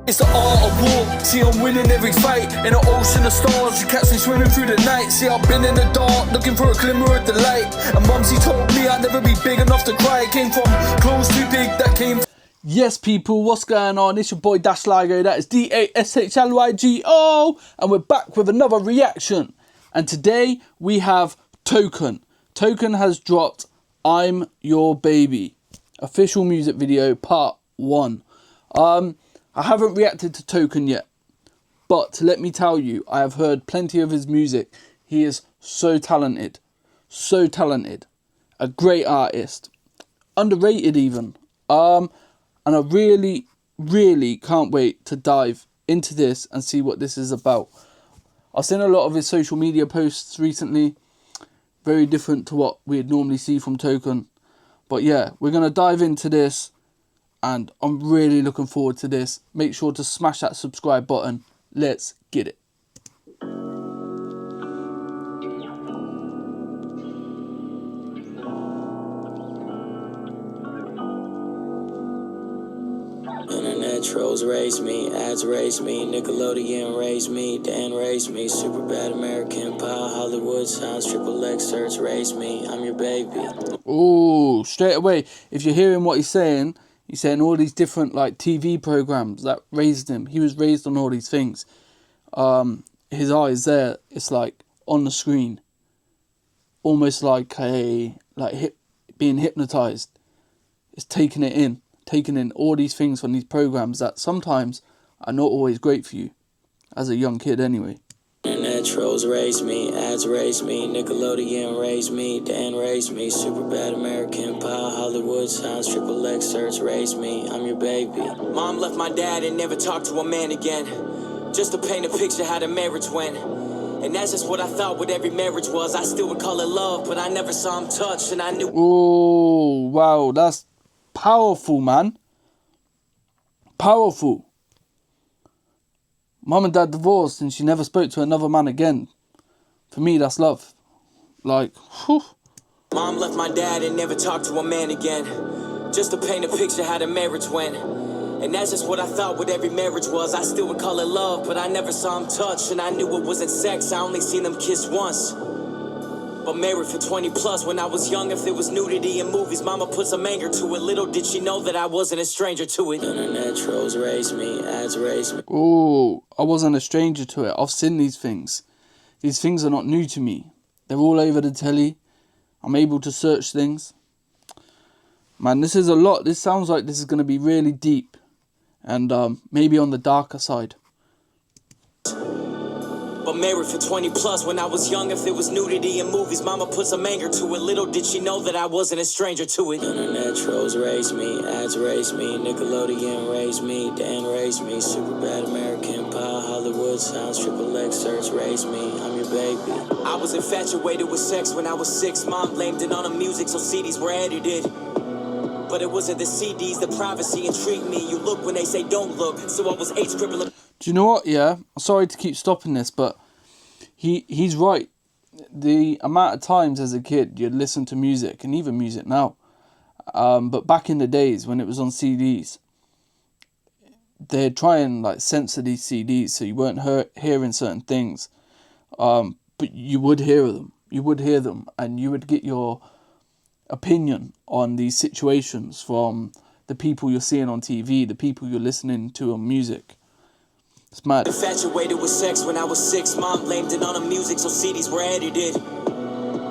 It's the art of war. See, I'm winning every fight. In an ocean of stars, you catch me swimming through the night. See, I've been in the dark, looking for a glimmer of the light. And Mumsy told me I'd never be big enough to cry. It came from close too big, that came. Yes, people, what's going on? It's your boy Dash Lygo. That is DASHLYGO, and we're back with another reaction. And today we have Token. Token has dropped "I'm Your Baby" official music video part 1. I haven't reacted to Token yet, but let me tell you, I have heard plenty of his music. He is so talented, a great artist, underrated even. And I really can't wait to dive into this and see what this is about. I've seen a lot of his social media posts recently, very different to what we'd normally see from Token. But yeah, we're going to dive into this, and I'm really looking forward to this. Make sure to smash that subscribe button. Let's get it. Internet trolls raised me, ads raised me, Nickelodeon raised me, Dan raised me, super bad American pie, Hollywood sounds, triple X search raised me, I'm your baby. Oh, straight away, if you're hearing what he's saying all these different like TV programs that raised him. He was raised on all these things. His eyes there, it's like on the screen, almost like being hypnotized. It's taking in all these things from these programs that sometimes are not always great for you, as a young kid anyway. Internet trolls raised me, ads raised me, Nickelodeon raised me, Dan raised me, super bad American pie, Hollywood sounds, triple X search raised me, I'm your baby. Mom left my dad and never talked to a man again, just to paint a picture how the marriage went. And that's just what I thought what every marriage was. I still would call it love, but I never saw him touched, and I knew. Oh, wow, that's powerful, man. Powerful. Mum and dad divorced and she never spoke to another man again. For me, that's love. Like, whew. Mom left my dad and never talked to a man again, just to paint a picture how the marriage went. And that's just what I thought what every marriage was. I still would call it love, but I never saw him touch, and I knew it wasn't sex. I only seen them kiss once. But married for 20 plus. When I was young, if there was nudity in movies, mama put some anger to it. Little did she know that I wasn't a stranger to it. Internet trolls raised me, ads raised me. Oh, I wasn't a stranger to it. I've seen these things. These things are not new to me. They're all over the telly. I'm able to search things. Man, this is a lot. This sounds like this is going to be really deep. And maybe on the darker side. But married for 20 plus. When I was young, if there was nudity in movies, mama put some anger to it. Little did she know that I wasn't a stranger to it. Internet trolls raised me, ads raised me, Nickelodeon raised me, Dan raised me, super bad American pie, Hollywood sounds, triple X search raised me, I'm your baby. I was infatuated with sex when I was 6. Mom blamed it on the music, so CDs were edited. But it wasn't the CDs, the privacy intrigued me. You look when they say don't look, so I was 8 scribbling. Do you know what, yeah? Sorry to keep stopping this, but he's right. The amount of times as a kid you'd listen to music, and even music now, but back in the days when it was on CDs, they'd try and like censor these CDs so you weren't hearing certain things, but you would hear them. And you would get your opinion on these situations from the people you're seeing on TV, the people you're listening to on music. It's mad. Infatuated with sex when I was 6. Mom blamed it on the music, so CDs were edited.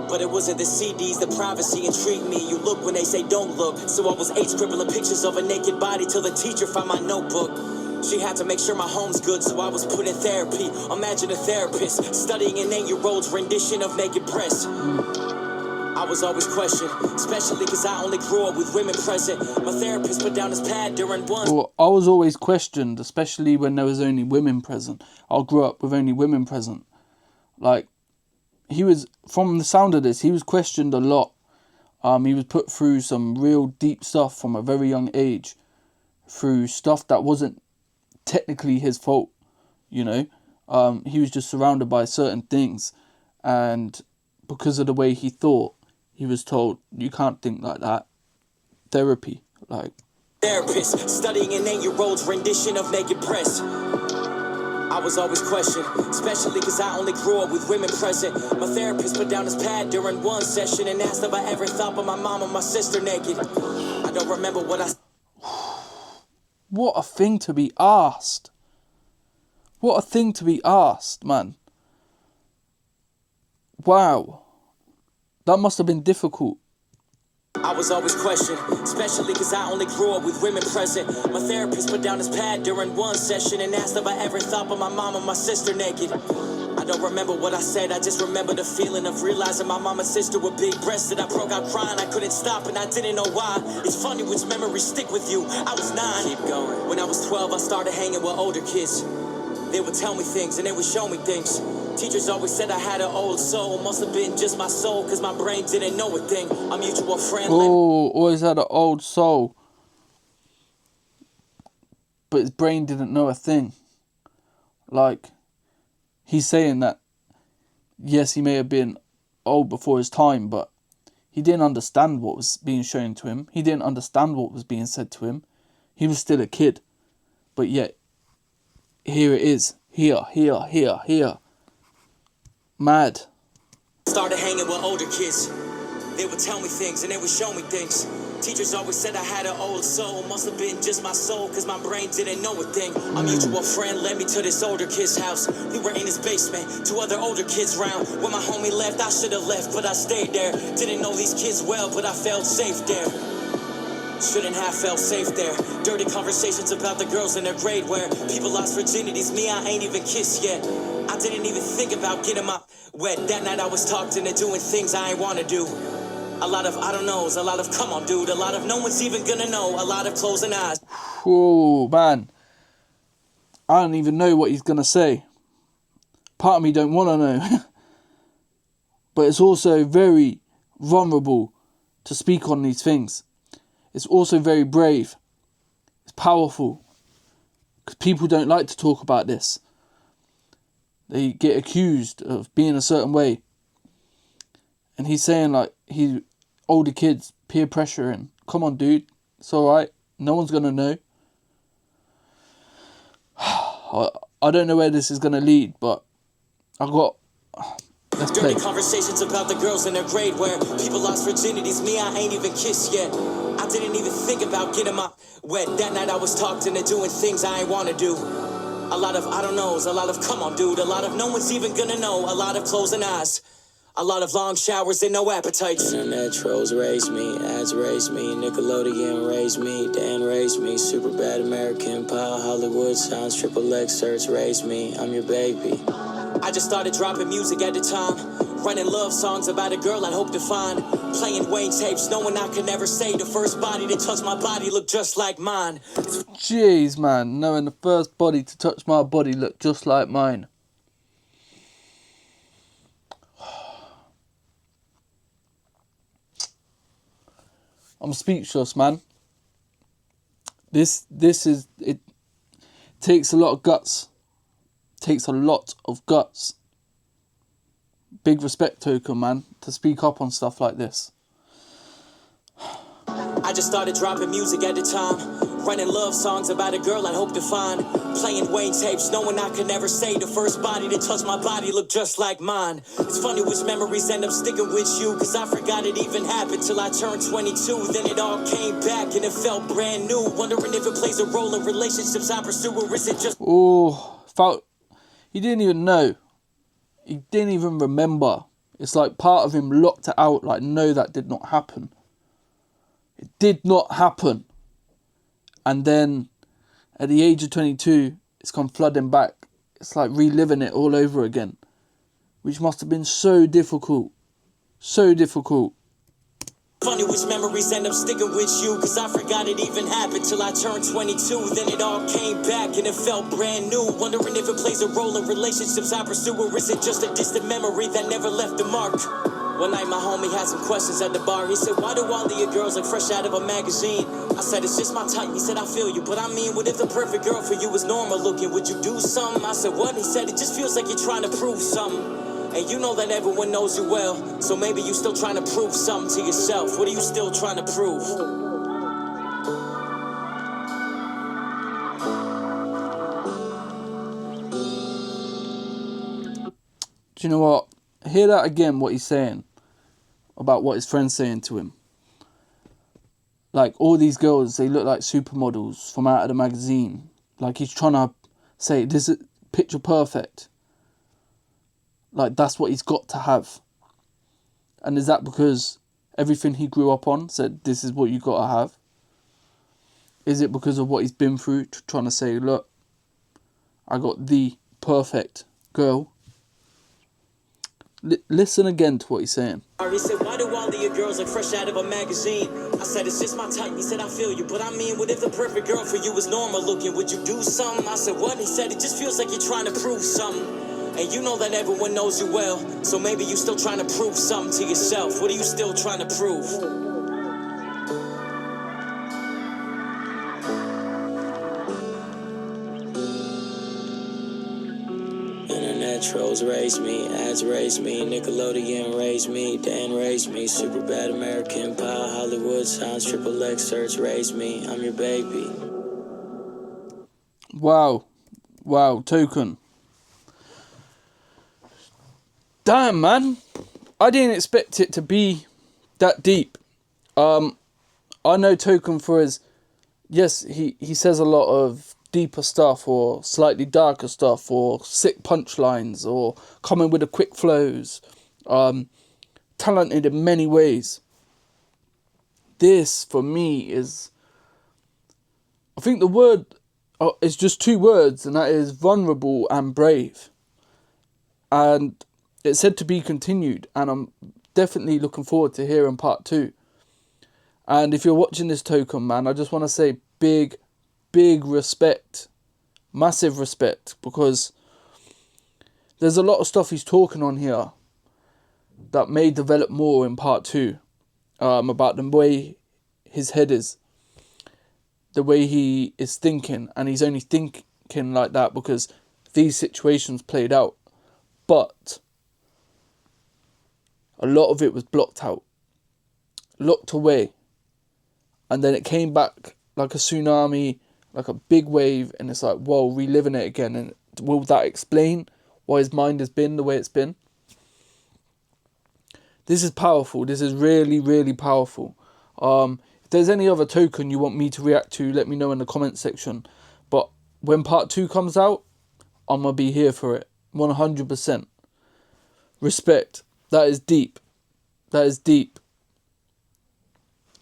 But it wasn't the CDs, the privacy intrigued me. You look when they say don't look, so I was 8 scribbling pictures of a naked body till the teacher found my notebook. She had to make sure my home's good, so I was put in therapy. Imagine a therapist studying an 8-year-old's rendition of naked breasts. I was always questioned, especially because I only grew up with women present. My therapist put down his pad during one. Well, I was always questioned, especially when there was only women present. I grew up with only women present. Like, he was, from the sound of this, he was questioned a lot. He was put through some real deep stuff from a very young age. Through stuff that wasn't technically his fault, you know. He was just surrounded by certain things. And because of the way he thought, he was told, you can't think like that. Therapy, like, Therapist, studying an 8-year-old's rendition of naked breasts. I was always questioned, especially because I only grew up with women present. My therapist put down his pad during one session and asked if I ever thought about my mom or my sister naked. I don't remember what I... What a thing to be asked. What a thing to be asked, man. Wow. That must have been difficult. I was always questioned, especially because I only grew up with women present. My therapist put down his pad during one session and asked if I ever thought about my mom or my sister naked. I don't remember what I said, I just remember the feeling of realizing my mom and sister were big breasted. I broke out crying, I couldn't stop and I didn't know why. It's funny which memories stick with you. I was 9. Keep going. When I was 12, I started hanging with older kids. They would tell me things and they would show me things. Teachers always said I had an old soul. Must have been just my soul, cause my brain didn't know a thing. A mutual friend. Oh, always had an old soul. But his brain didn't know a thing. Like, he's saying that, yes, he may have been old before his time, but he didn't understand what was being shown to him. He didn't understand what was being said to him. He was still a kid. But yet, here it is. Here. Mad. Started hanging with older kids. They would tell me things and they would show me things. Teachers always said I had an old soul. Must have been just my soul, cause my brain didn't know a thing. A mutual friend led me to this older kid's house. We were in his basement, 2 other older kids round. When my homie left, I should have left, but I stayed there. Didn't know these kids well, but I felt safe there. Shouldn't have felt safe there. Dirty conversations about the girls in their grade where people lost virginities. Me, I ain't even kissed yet. I didn't even think about getting my wet. That night I was talking and doing things I ain't wanna do. A lot of I don't knows, a lot of come on dude, a lot of no one's even gonna know, a lot of closing eyes. Oh man, I don't even know what he's gonna say. Part of me don't want to know. But it's also very vulnerable to speak on these things. It's also very brave. It's powerful. Because people don't like to talk about this. They get accused of being a certain way. And he's saying like, older kids, peer pressure and come on dude, it's alright. No one's going to know. I don't know where this is going to lead, but let's play. Dirty conversations about the girls in their grade where people lost virginities. Me, I ain't even kissed yet. I didn't even think about getting my wet. That night I was talking and doing things I ain't want to do. A lot of I don't knows, a lot of come on dude, a lot of no one's even gonna know, a lot of closing eyes, a lot of long showers and no appetites. Internet trolls raised me, ads raised me, Nickelodeon raised me, Dan raised me, super bad American pie, Hollywood sounds, triple X search raised me, I'm your baby. I just started dropping music at the time, writing love songs about a girl I'd hope to find, playing Wayne tapes, knowing I could never say the first body that touched my body looked just like mine. Jeez, man, knowing the first body to touch my body looked just like mine. I'm speechless, man. This is, it takes a lot of guts. Takes a lot of guts. Big respect token, man, to speak up on stuff like this. I just started dropping music at the time, writing love songs about a girl I'd hope to find, playing Wayne tapes, knowing I could never say the first body that touched my body looked just like mine. It's funny which memories end up sticking with you, cause I forgot it even happened till I turned 22. Then it all came back and it felt brand new, wondering if it plays a role in relationships I pursue, or is it just... He didn't even know. He didn't even remember. It's like part of him locked it out, like, no, that did not happen. It did not happen. And then, at the age of 22, it's come flooding back. It's like reliving it all over again. Which must have been so difficult. So difficult. Funny which memories end up sticking with you, cause I forgot it even happened till I turned 22. Then it all came back and it felt brand new, wondering if it plays a role in relationships I pursue, or is it just a distant memory that never left a mark. One night my homie had some questions at the bar. He said, why do all of your girls look fresh out of a magazine? I said, it's just my type. He said, I feel you, but I mean, what if the perfect girl for you was normal looking? Would you do something? I said, what? He said, it just feels like you're trying to prove something. And you know that everyone knows you well, so maybe you still trying to prove something to yourself. What are you still trying to prove? Do you know what? Hear that again, what he's saying about what his friend's saying to him. Like, all these girls, they look like supermodels from out of the magazine. Like, he's trying to say, this is picture perfect. Like, that's what he's got to have. And is that because everything he grew up on said, this is what you got to have? Is it because of what he's been through, trying to say, look, I got the perfect girl? Listen again to what he's saying. He said, why do all of your girls look fresh out of a magazine? I said, it's just my type. He said, I feel you. But I mean, what if the perfect girl for you was normal looking? Would you do something? I said, what? He said, it just feels like you're trying to prove something. And you know that everyone knows you well. So maybe you still trying to prove something to yourself. What are you still trying to prove? Internet trolls raised me, ads raised me, Nickelodeon raised me, Dan raised me, super bad American pie, Hollywood sounds, triple X search raised me, I'm your baby. Wow, Token. Damn, man, I didn't expect it to be that deep. I know Token for his, yes, he says a lot of deeper stuff or slightly darker stuff or sick punchlines or coming with the quick flows. Talented in many ways. This, for me, is, I think the word is just two words, and that is vulnerable and brave. And it's said to be continued, and I'm definitely looking forward to hearing part 2. And if you're watching this, Token, man, I just want to say big respect, massive respect, because there's a lot of stuff he's talking on here that may develop more in part 2, about the way his head is, the way he is thinking, and he's only thinking like that because these situations played out. But a lot of it was blocked out, locked away, and then it came back like a tsunami, like a big wave, and it's like, whoa, reliving it again. And will that explain why his mind has been the way it's been? This is powerful. This is really powerful. If there's any other Token you want me to react to, let me know in the comment section. But when part 2 comes out, I'm going to be here for it. 100%. Respect. That is deep. That is deep.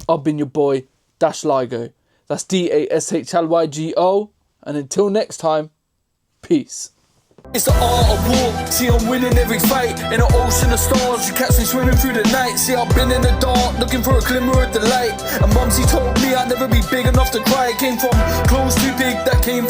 I've been your boy, Lygo. That's DASHLYGO. And until next time, peace. It's the art of war, see I'm winning every fight. In an ocean of stars, you catch me swimming through the night. See I've been in the dark, looking for a glimmer of the light. And Mumsy told me I'd never be big enough to cry. It came from clothes too big, that came